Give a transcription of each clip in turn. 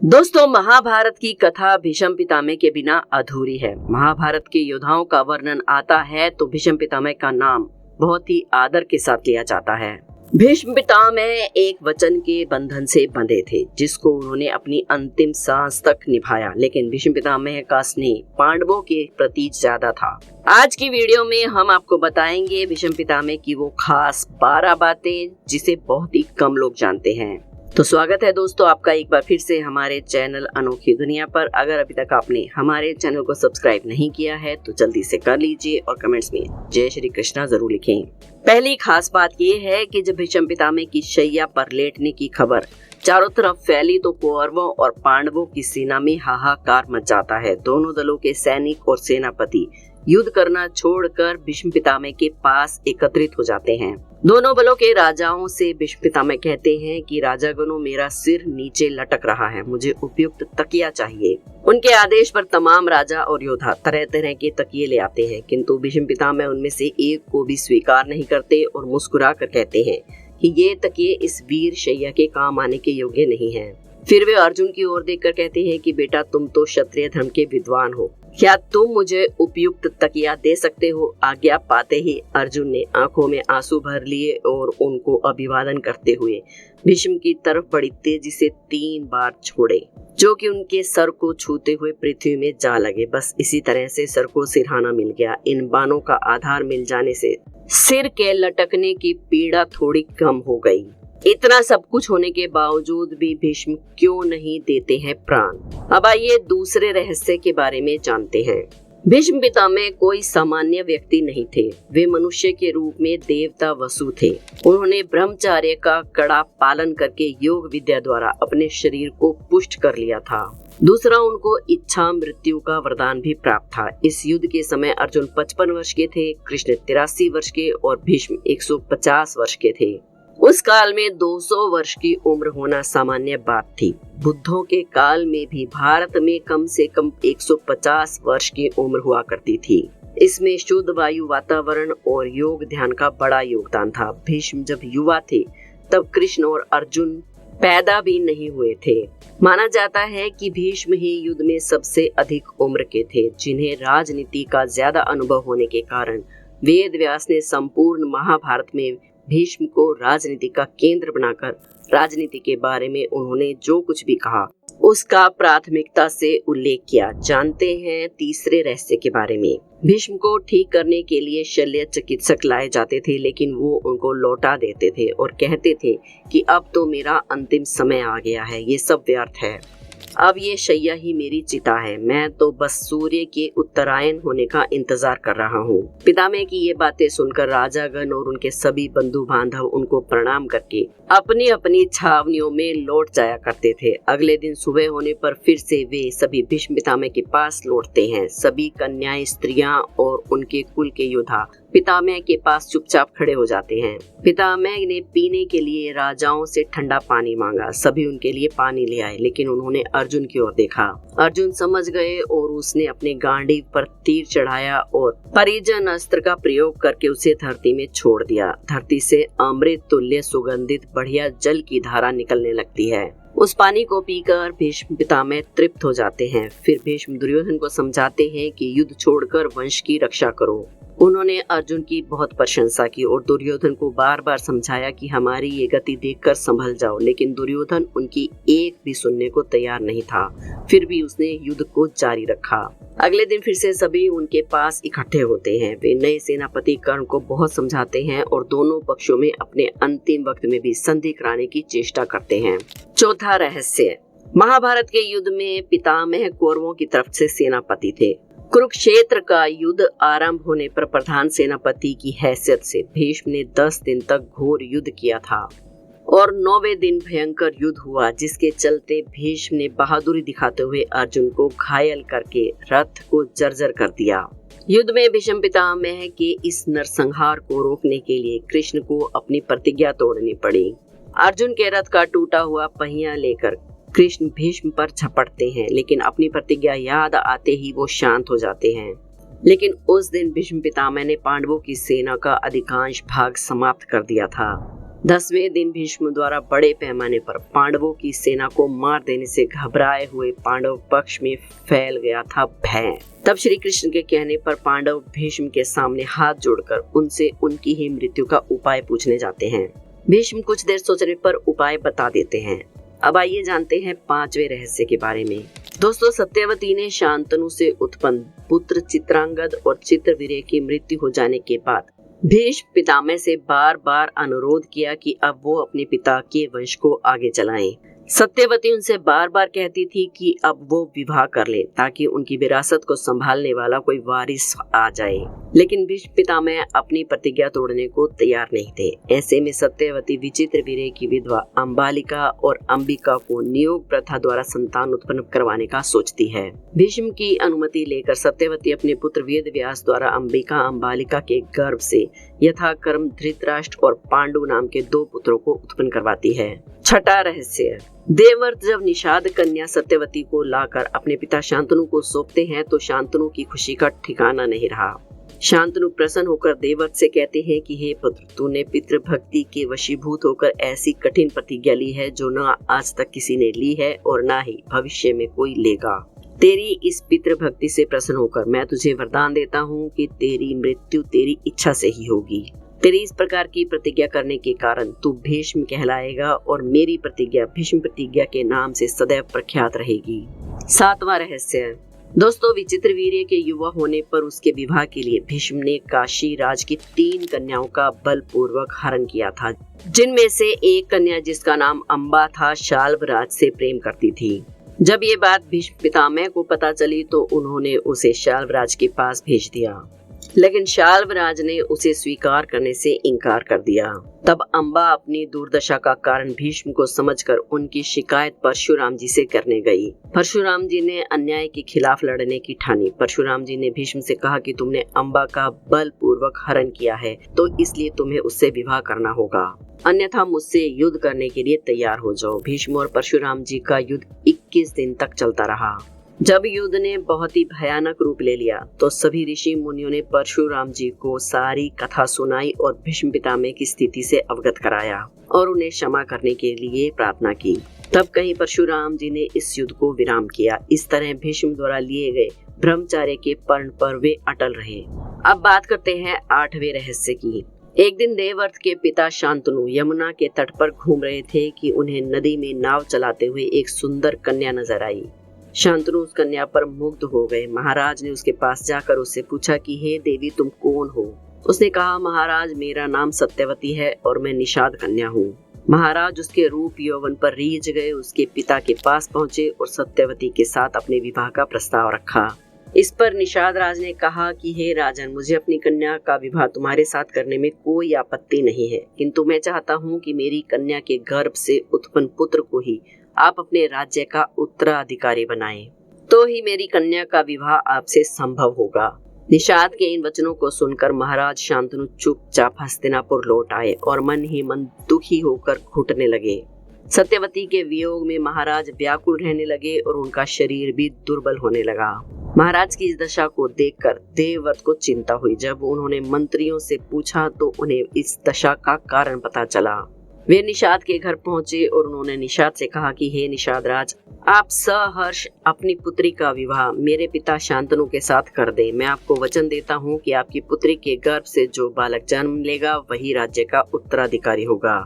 दोस्तों, महाभारत की कथा भीष्म पितामह के बिना अधूरी है। महाभारत के योद्धाओं का वर्णन आता है तो भीष्म पितामह का नाम बहुत ही आदर के साथ लिया जाता है। भीष्म पितामह एक वचन के बंधन से बंधे थे जिसको उन्होंने अपनी अंतिम सांस तक निभाया, लेकिन भीष्म पितामह का स्नेह पांडवों के प्रति ज्यादा था। आज की वीडियो में हम आपको बताएंगे भीष्म पितामह की वो खास 12 बातें जिसे बहुत ही कम लोग जानते हैं। तो स्वागत है दोस्तों आपका एक बार फिर से हमारे चैनल अनोखी दुनिया पर। अगर अभी तक आपने हमारे चैनल को सब्सक्राइब नहीं किया है तो जल्दी से कर लीजिए और कमेंट्स में जय श्री कृष्णा जरूर लिखें। पहली खास बात ये है कि जब भीष्म पितामह की शैया पर लेटने की खबर चारों तरफ फैली तो कौरवों और पांडवों की सेना में हाहाकार मच जाता है। दोनों दलों के सैनिक और सेनापति युद्ध करना छोड़कर भीष्म पितामह के पास एकत्रित हो जाते हैं। दोनों बलों के राजाओं से भीष्म पितामह कहते हैं कि राजागणों, मेरा सिर नीचे लटक रहा है, मुझे उपयुक्त तकिया चाहिए। उनके आदेश पर तमाम राजा और योद्धा तरह तरह के तकिए ले आते हैं, किंतु भीष्म पितामह उनमें से एक को भी स्वीकार नहीं करते और मुस्कुरा कर कहते हैं कि ये तकिए इस वीर शैया के काम आने के योग्य नहीं हैं। फिर वे अर्जुन की ओर देखकर कहते हैं कि बेटा, तुम तो क्षत्रिय धर्म के विद्वान हो, क्या तुम मुझे उपयुक्त तकिया दे सकते हो? आज्ञा पाते ही अर्जुन ने आंखों में आंसू भर लिए और उनको अभिवादन करते हुए भीष्म की तरफ बड़ी तेजी से 3 बार छोड़े, जो कि उनके सर को छूते हुए पृथ्वी में जा लगे। बस इसी तरह से सर को सिरहाना मिल गया। इन बाणों का आधार मिल जाने से सिर के लटकने की पीड़ा थोड़ी कम हो गई। इतना सब कुछ होने के बावजूद भी भीष्म क्यों नहीं देते हैं प्राण? अब आइए दूसरे रहस्य के बारे में जानते हैं। भीष्म पितामह कोई सामान्य व्यक्ति नहीं थे, वे मनुष्य के रूप में देवता वसु थे। उन्होंने ब्रह्मचर्य का कड़ा पालन करके योग विद्या द्वारा अपने शरीर को पुष्ट कर लिया था। दूसरा, उनको इच्छा मृत्यु का वरदान भी प्राप्त था। इस युद्ध के समय अर्जुन 55 वर्ष के थे, कृष्ण 83 वर्ष के और भीष्म 150 वर्ष के थे। उस काल में 200 वर्ष की उम्र होना सामान्य बात थी। बुद्धों के काल में भी भारत में कम से कम 150 वर्ष की उम्र हुआ करती थी। इसमें शुद्ध वायु, वातावरण और योग ध्यान का बड़ा योगदान था। भीष्म जब युवा थे तब कृष्ण और अर्जुन पैदा भी नहीं हुए थे। माना जाता है कि भीष्म ही युद्ध में सबसे अधिक उम्र के थे, जिन्हें राजनीति का ज्यादा अनुभव होने के कारण वेद व्यास ने संपूर्ण महाभारत में भीष्म को राजनीति का केंद्र बनाकर राजनीति के बारे में उन्होंने जो कुछ भी कहा उसका प्राथमिकता से उल्लेख किया। जानते हैं तीसरे रहस्य के बारे में। भीष्म को ठीक करने के लिए शल्य चिकित्सक लाए जाते थे, लेकिन वो उनको लौटा देते थे और कहते थे कि अब तो मेरा अंतिम समय आ गया है, ये सब व्यर्थ है, अब ये शैया ही मेरी चिता है, मैं तो बस सूर्य के उत्तरायण होने का इंतजार कर रहा हूँ। पितामह की ये बातें सुनकर राजागण और उनके सभी बंधु बांधव उनको प्रणाम करके अपनी अपनी छावनियों में लौट जाया करते थे। अगले दिन सुबह होने पर फिर से वे सभी भीष्म पितामह के पास लौटते हैं। सभी कन्याएं, स्त्रियां और उनके कुल के योद्धा पितामह के पास चुपचाप खड़े हो जाते हैं। पितामह ने पीने के लिए राजाओं से ठंडा पानी मांगा। सभी उनके लिए पानी ले आए, लेकिन उन्होंने अर्जुन की ओर देखा। अर्जुन समझ गए और उसने अपने गांडीव पर तीर चढ़ाया और परिजन अस्त्र का प्रयोग करके उसे धरती में छोड़ दिया। धरती से अमृत तुल्य सुगंधित बढ़िया जल की धारा निकलने लगती है। उस पानी को पीकर भीष्म पितामह तृप्त हो जाते हैं। फिर भीष्म दुर्योधन को समझाते हैं कि युद्ध छोड़कर वंश की रक्षा करो। उन्होंने अर्जुन की बहुत प्रशंसा की और दुर्योधन को बार बार समझाया कि हमारी ये गति देखकर संभल जाओ, लेकिन दुर्योधन उनकी एक भी सुनने को तैयार नहीं था। फिर भी उसने युद्ध को जारी रखा। अगले दिन फिर से सभी उनके पास इकट्ठे होते हैं। वे नए सेनापति कर्ण को बहुत समझाते हैं और दोनों पक्षों में अपने अंतिम वक्त में भी संधि कराने की चेष्टा करते हैं। चौथा रहस्य, महाभारत के युद्ध में पितामह कौरवों की तरफ से सेनापति थे। कुरुक्षेत्र का युद्ध आरंभ होने पर प्रधान सेनापति की हैसियत से भीष्म ने 10 दिन तक घोर युद्ध किया था और 9वें दिन भयंकर युद्ध हुआ, जिसके चलते भीष्म ने बहादुरी दिखाते हुए अर्जुन को घायल करके रथ को जर्जर कर दिया। युद्ध में भीष्म पितामह के इस नरसंहार को रोकने के लिए कृष्ण को अपनी प्रतिज्ञा तोड़नी पड़ी। अर्जुन के रथ का टूटा हुआ पहिया लेकर कृष्ण भीष्म पर झपटते हैं, लेकिन अपनी प्रतिज्ञा याद आते ही वो शांत हो जाते हैं। लेकिन उस दिन भीष्म पितामह ने पांडवों की सेना का अधिकांश भाग समाप्त कर दिया था। 10वें दिन भीष्म द्वारा बड़े पैमाने पर पांडवों की सेना को मार देने से घबराए हुए पांडव पक्ष में फैल गया था भय। तब श्री कृष्ण के कहने पर पांडव भीष्म के सामने हाथ जोड़कर उनसे उनकी ही मृत्यु का उपाय पूछने जाते हैं। भीष्म कुछ देर सोचने पर उपाय बता देते हैं। अब आइए जानते हैं 5वें रहस्य के बारे में। दोस्तों, सत्यवती ने शांतनु से उत्पन्न पुत्र चित्रांगद और चित्रवीर्य की मृत्यु हो जाने के बाद भीष्म पितामह से बार बार अनुरोध किया कि अब वो अपने पिता के वंश को आगे चलाएं। सत्यवती उनसे बार बार कहती थी कि अब वो विवाह कर ले ताकि उनकी विरासत को संभालने वाला कोई वारिस आ जाए, लेकिन भीष्म पितामह अपनी प्रतिज्ञा तोड़ने को तैयार नहीं थे। ऐसे में सत्यवती विचित्रवीर्य की विधवा अंबालिका और अंबिका को नियोग प्रथा द्वारा संतान उत्पन्न करवाने का सोचती है। भीष्म की अनुमति लेकर सत्यवती अपने पुत्र वेदव्यास द्वारा अंबिका अंबालिका के गर्भ से यथाक्रम धृतराष्ट्र और पांडु नाम के 2 पुत्रों को उत्पन्न करवाती है। छठा रहस्य। देवव्रत जब निषाद कन्या सत्यवती को लाकर अपने पिता शांतनु को सौंपते हैं तो शांतनु की खुशी का ठिकाना नहीं रहा। शांतनु प्रसन्न होकर देवव्रत से कहते हैं कि हे पुत्र, तूने पितृभक्ति के वशीभूत होकर ऐसी कठिन प्रतिज्ञा ली है जो न आज तक किसी ने ली है और न ही भविष्य में कोई लेगा। तेरी इस पितृभक्ति से प्रसन्न होकर मैं तुझे वरदान देता हूँ कि तेरी मृत्यु तेरी इच्छा से ही होगी। तेरी इस प्रकार की प्रतिज्ञा करने के कारण तू भीष्म कहलाएगा और मेरी प्रतिज्ञा भीष्म प्रतिज्ञा के नाम से सदैव प्रख्यात रहेगी। 7वां रहस्य। दोस्तों, विचित्रवीर्य के युवा होने पर उसके विवाह के लिए भीष्म ने काशी राज की 3 कन्याओं का बलपूर्वक हरण किया था, जिनमें से एक कन्या जिसका नाम अंबा था शाल्वराज से प्रेम करती थी। जब ये बात भीष्म पितामह को पता चली तो उन्होंने उसे शाल्वराज के पास भेज दिया, लेकिन शाल्वराज ने उसे स्वीकार करने से इनकार कर दिया। तब अंबा अपनी दुर्दशा का कारण भीष्म को समझकर उनकी शिकायत परशुराम जी से करने गई। परशुराम जी ने अन्याय के खिलाफ लड़ने की ठानी। परशुराम जी ने भीष्म से कहा कि तुमने अंबा का बलपूर्वक हरण किया है तो इसलिए तुम्हें उससे विवाह करना होगा, अन्यथा मुझसे युद्ध करने के लिए तैयार हो जाओ। भीष्म और परशुराम जी का युद्ध 21 दिन तक चलता रहा। जब युद्ध ने बहुत ही भयानक रूप ले लिया तो सभी ऋषि मुनियों ने परशुराम जी को सारी कथा सुनाई और भीष्म पितामह की स्थिति से अवगत कराया और उन्हें क्षमा करने के लिए प्रार्थना की। तब कहीं परशुराम जी ने इस युद्ध को विराम किया। इस तरह भीष्म द्वारा लिए गए ब्रह्मचर्य के पर्ण पर वे अटल रहे। अब बात करते हैं 8वें रहस्य की। एक दिन देवव्रत के पिता शांतनु यमुना के तट पर घूम रहे थे कि उन्हें नदी में नाव चलाते हुए एक सुंदर कन्या नजर आई। शांतनु उस कन्या पर मुग्ध हो गए। महाराज ने उसके पास जाकर उससे पूछा कि हे देवी, तुम कौन हो? उसने कहा, महाराज, मेरा नाम सत्यवती है और मैं निषाद कन्या हूँ। महाराज उसके रूप यौवन पर रीझ गए, उसके पिता के पास पहुँचे और सत्यवती के साथ अपने विवाह का प्रस्ताव रखा। इस पर निषाद राज ने कहा कि हे राजन, मुझे अपनी कन्या का विवाह तुम्हारे साथ करने में कोई आपत्ति नहीं है, किंतु मैं चाहता हूँ कि मेरी कन्या के गर्भ से उत्पन्न पुत्र को ही आप अपने राज्य का उत्तराधिकारी बनाएं, तो ही मेरी कन्या का विवाह आपसे संभव होगा। निषाद के इन वचनों को सुनकर महाराज शांतनु चुपचाप हस्तिनापुर लौट आए और मन ही मन दुखी होकर घुटने लगे। सत्यवती के वियोग में महाराज व्याकुल रहने लगे और उनका शरीर भी दुर्बल होने लगा। महाराज की इस दशा को देखकर देवव्रत को चिंता हुई। जब उन्होंने मंत्रियों से पूछा तो उन्हें इस दशा का कारण पता चला। वे निषाद के घर पहुंचे और उन्होंने निषाद से कहा कि हे निषाद राज, आप सहर्ष अपनी पुत्री का विवाह मेरे पिता शांतनु के साथ कर दें। मैं आपको वचन देता हूं कि आपकी पुत्री के गर्भ से जो बालक जन्म लेगा वही राज्य का उत्तराधिकारी होगा।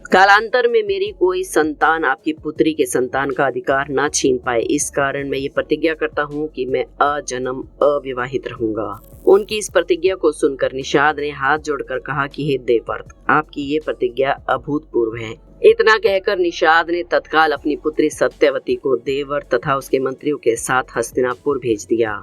कालांतर में मेरी कोई संतान आपकी पुत्री के संतान का अधिकार न छीन पाए, इस कारण मैं ये प्रतिज्ञा करता हूँ कि मैं अजन्म अविवाहित रहूंगा। उनकी इस प्रतिज्ञा को सुनकर निषाद ने हाथ जोड़कर कहा कि हे देवव्रत, आपकी ये प्रतिज्ञा अभूतपूर्व है। इतना कहकर निषाद ने तत्काल अपनी पुत्री सत्यवती को देवव्रत तथा उसके मंत्रियों के साथ हस्तिनापुर भेज दिया।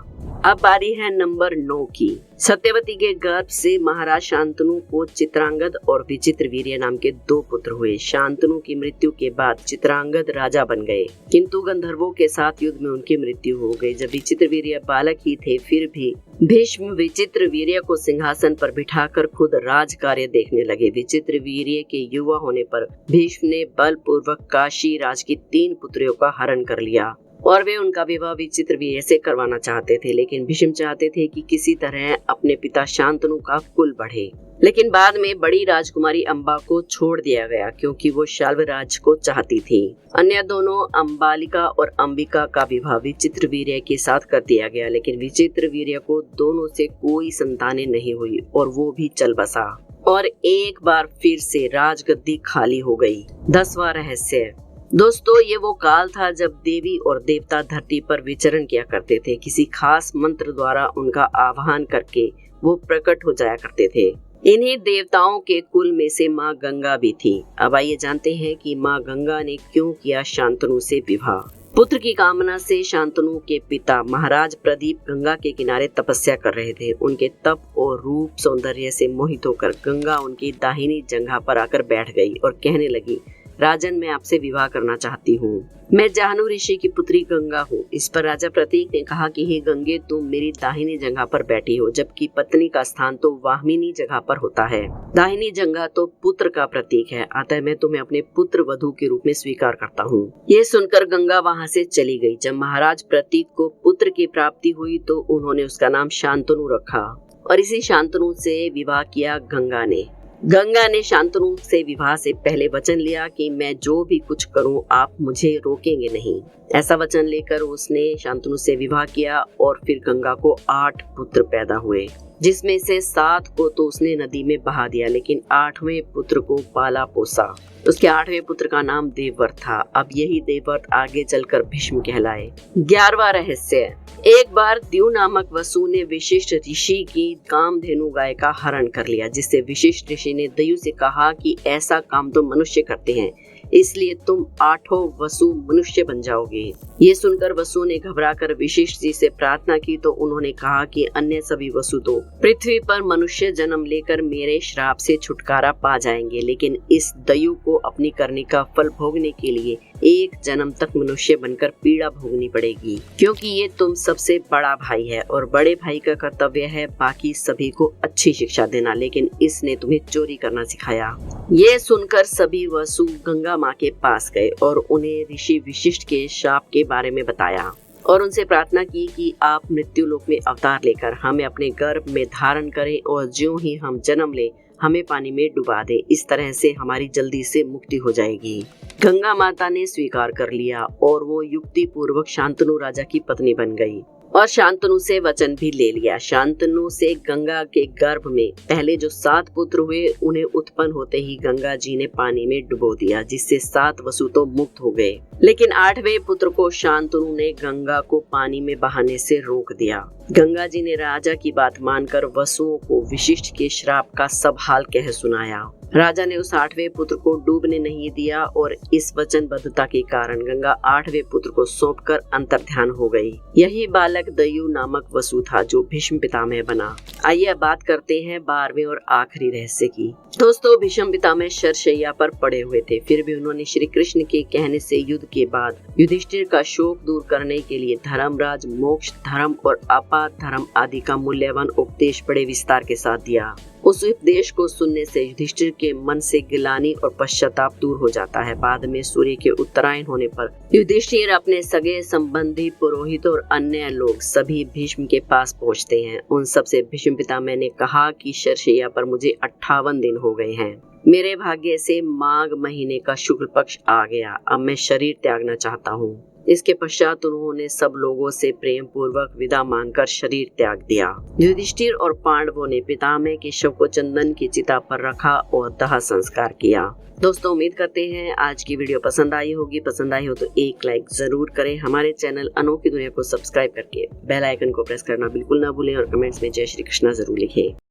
अब बारी है नंबर 9 की। सत्यवती के गर्भ से महाराज शांतनु को चित्रांगद और विचित्रवीर्य नाम के 2 पुत्र हुए। शांतनु की मृत्यु के बाद चित्रांगद राजा बन गए, किंतु गंधर्वों के साथ युद्ध में उनकी मृत्यु हो गई। जब विचित्रवीर्य बालक ही थे, फिर भी भीष्म विचित्रवीर्य को सिंहासन पर बिठाकर खुद राज कार्य देखने लगे। विचित्रवीर्य के युवा होने पर भीष्म ने बलपूर्वक काशी राज की 3 पुत्रियों का हरण कर लिया और वे उनका विवाह विचित्र वीर्य से करवाना चाहते थे, लेकिन भीष्म चाहते थे कि किसी तरह अपने पिता शांतनु का कुल बढ़े। लेकिन बाद में बड़ी राजकुमारी अंबा को छोड़ दिया गया क्योंकि वो शाल्वराज को चाहती थी। अन्य दोनों अंबालिका और अंबिका का विवाह विचित्र वीर्य के साथ कर दिया गया, लेकिन विचित्र वीर्य को दोनों से कोई संतानें नहीं हुई और वो भी चल बसा और एक बार फिर से राजगद्दी खाली हो गई। 10वां रहस्य। दोस्तों, ये वो काल था जब देवी और देवता धरती पर विचरण किया करते थे। किसी खास मंत्र द्वारा उनका आह्वान करके वो प्रकट हो जाया करते थे। इन्हीं देवताओं के कुल में से माँ गंगा भी थी। अब आइए जानते हैं कि माँ गंगा ने क्यों किया शांतनु से विवाह। पुत्र की कामना से शांतनु के पिता महाराज प्रदीप गंगा के किनारे तपस्या कर रहे थे। उनके तप और रूप सौंदर्य से मोहित होकर गंगा उनकी दाहिनी जंघा पर आकर बैठ गई और कहने लगी, राजन, मैं आपसे विवाह करना चाहती हूँ। मैं जाहनु ऋषि की पुत्री गंगा हूँ। इस पर राजा प्रतीक ने कहा कि हे गंगे, तुम मेरी दाहिनी जगह पर बैठी हो, जबकि पत्नी का स्थान तो वाहिनी जगह पर होता है। दाहिनी जगह तो पुत्र का प्रतीक है, अतः मैं तुम्हें अपने पुत्र वधू के रूप में स्वीकार करता हूँ। ये सुनकर गंगा वहाँ से चली गई। जब महाराज प्रतीक को पुत्र की प्राप्ति हुई तो उन्होंने उसका नाम शांतनु रखा और इसी शांतनु से विवाह किया गंगा ने शांतनु से विवाह से पहले वचन लिया कि मैं जो भी कुछ करूं आप मुझे रोकेंगे नहीं। ऐसा वचन लेकर उसने शांतनु से विवाह किया और फिर गंगा को 8 पुत्र पैदा हुए, जिसमें से 7 को तो उसने नदी में बहा दिया, लेकिन 8वें पुत्र को पाला पोसा। उसके 8वें पुत्र का नाम देवव्रत था। अब यही देवव्रत आगे चलकर भीष्म कहलाए। 11वां रहस्य। एक बार द्यू नामक वसु ने विशिष्ट ऋषि की कामधेनु गाय का हरण कर लिया, जिससे विशिष्ट ऋषि ने दयु से कहा कि ऐसा काम तो मनुष्य करते हैं, इसलिए तुम 8 वसु मनुष्य बन जाओगे। ये सुनकर वसु ने घबराकर विशिष्ट जी से प्रार्थना की तो उन्होंने कहा कि अन्य सभी वसु तो पृथ्वी पर मनुष्य जन्म लेकर मेरे श्राप से छुटकारा पा जाएंगे, लेकिन इस दयु को अपनी करने का फल भोगने के लिए एक जन्म तक मनुष्य बनकर पीड़ा भोगनी पड़ेगी, क्योंकि ये तुम सबसे बड़ा भाई है और बड़े भाई का कर्तव्य है बाकी सभी को अच्छी शिक्षा देना, लेकिन इसने तुम्हें चोरी करना सिखाया। ये सुनकर सभी वसु गंगा माँ के पास गए और उन्हें ऋषि विशिष्ट के शाप के बारे में बताया और उनसे प्रार्थना की कि आप मृत्यु लोक में अवतार लेकर हमें अपने गर्भ में धारण करें और ज्यों ही हम जन्म ले हमें पानी में डुबा दे। इस तरह से हमारी जल्दी से मुक्ति हो जाएगी। गंगा माता ने स्वीकार कर लिया और वो युक्ति पूर्वक शांतनु राजा की पत्नी बन गई और शांतनु से वचन भी ले लिया। शांतनु से गंगा के गर्भ में पहले जो 7 पुत्र हुए उन्हें उत्पन्न होते ही गंगा जी ने पानी में डुबो दिया, जिससे 7 वसु तो मुक्त हो गए, लेकिन 8वें पुत्र को शांतनु ने गंगा को पानी में बहाने से रोक दिया। गंगा जी ने राजा की बात मानकर वसुओं को विशिष्ट के श्राप का सब हाल कह सुनाया। राजा ने उस 8वें पुत्र को डूबने नहीं दिया और इस वचनबद्धता के कारण गंगा 8वें पुत्र को सौंपकर अंतर्ध्यान हो गई। यही बालक दयु नामक वसु था जो भीष्म पितामह बना। आइए अब बात करते हैं 12वें और आखिरी रहस्य की। दोस्तों, भीष्म पितामह शरशैया पर पड़े हुए थे, फिर भी उन्होंने श्री कृष्ण के कहने से युद्ध के बाद युधिष्ठिर का शोक दूर करने के लिए धर्मराज, मोक्ष, धर्म और आपात धर्म आदि का मूल्यवान उपदेश बड़े विस्तार के साथ दिया। उस उपदेश को सुनने से युधिष्ठिर के मन से गिलानी और पश्चाताप दूर हो जाता है। बाद में सूर्य के उत्तरायण होने पर युधिष्ठिर अपने सगे संबंधी, पुरोहित और अन्य लोग सभी भीष्म के पास पहुंचते हैं। उन सब से भीष्म पितामह ने कहा कि शरशैया पर मुझे 58 दिन हो गए हैं। मेरे भाग्य से माघ महीने का शुक्ल पक्ष आ गया। अब मैं शरीर त्यागना चाहता हूँ। इसके पश्चात उन्होंने सब लोगों से प्रेम पूर्वक विदा मांगकर शरीर त्याग दिया। युधिष्ठिर और पांडवों ने पितामह के शव को चंदन की चिता पर रखा और दाह संस्कार किया। दोस्तों, उम्मीद करते हैं आज की वीडियो पसंद आई होगी। पसंद आई हो तो एक लाइक जरूर करें। हमारे चैनल अनोखी दुनिया को सब्सक्राइब करके बेल आइकन को प्रेस करना बिल्कुल ना भूलें और कमेंट्स में जय श्री कृष्णा जरूर लिखें।